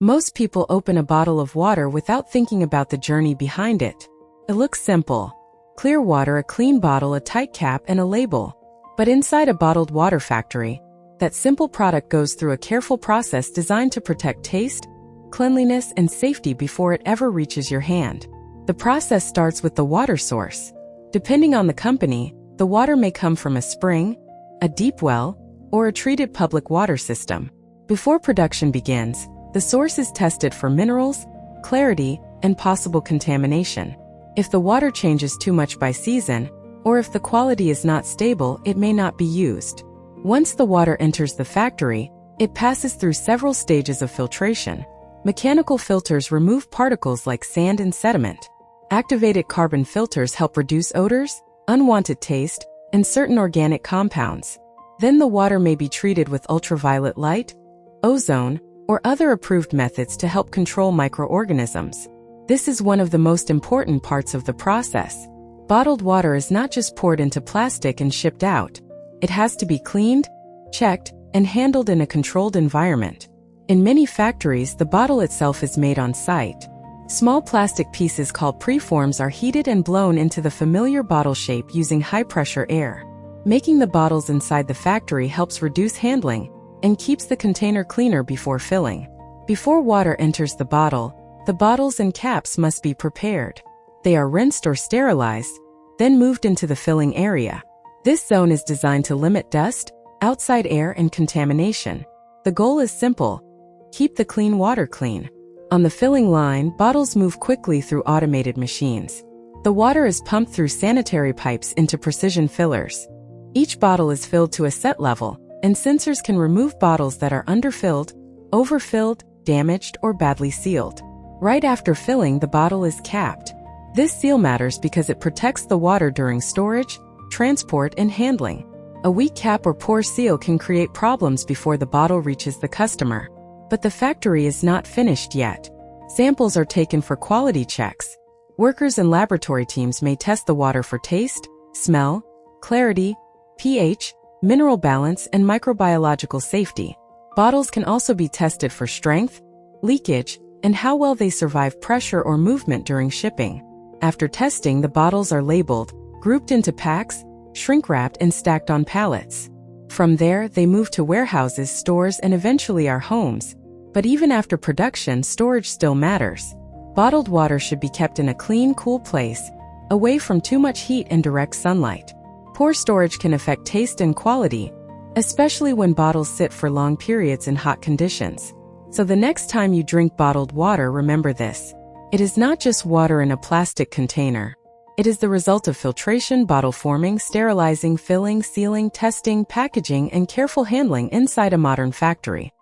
Most people open a bottle of water without thinking about the journey behind it. It looks simple. Clear water, a clean bottle, a tight cap, and a label. But inside a bottled water factory, that simple product goes through a careful process designed to protect taste, cleanliness, and safety before it ever reaches your hand. The process starts with the water source. Depending on the company, the water may come from a spring, a deep well, or a treated public water system. Before production begins, the source is tested for minerals, clarity, and possible contamination. If the water changes too much by season, or if the quality is not stable, it may not be used. Once the water enters the factory, it passes through several stages of filtration. Mechanical filters remove particles like sand and sediment. Activated carbon filters help reduce odors, unwanted taste, and certain organic compounds. Then the water may be treated with ultraviolet light, ozone, or other approved methods to help control microorganisms. This is one of the most important parts of the process. Bottled water is not just poured into plastic and shipped out. It has to be cleaned, checked, and handled in a controlled environment. In many factories, the bottle itself is made on site. Small plastic pieces called preforms are heated and blown into the familiar bottle shape using high-pressure air. Making the bottles inside the factory helps reduce handling and keeps the container cleaner before filling. Before water enters the bottles and caps must be prepared. They are rinsed or sterilized, then moved into the filling area. This zone is designed to limit dust, outside air, and contamination. The goal is simple: keep the clean water clean. On the filling line, bottles move quickly through automated machines. The water is pumped through sanitary pipes into precision fillers. Each bottle is filled to a set level, and sensors can remove bottles that are underfilled, overfilled, damaged, or badly sealed. Right after filling, the bottle is capped. This seal matters because it protects the water during storage, transport, and handling. A weak cap or poor seal can create problems before the bottle reaches the customer. But the factory is not finished yet. Samples are taken for quality checks. Workers and laboratory teams may test the water for taste, smell, clarity, pH, mineral balance, and microbiological safety. Bottles can also be tested for strength, leakage, and how well they survive pressure or movement during shipping. After testing, the bottles are labeled, grouped into packs, shrink-wrapped, and stacked on pallets. From there, they move to warehouses, stores, and eventually our homes. But even after production, storage still matters. Bottled water should be kept in a clean, cool place, away from too much heat and direct sunlight. Poor storage can affect taste and quality, especially when bottles sit for long periods in hot conditions. So the next time you drink bottled water, remember this: it is not just water in a plastic container. It is the result of filtration, bottle forming, sterilizing, filling, sealing, testing, packaging, and careful handling inside a modern factory.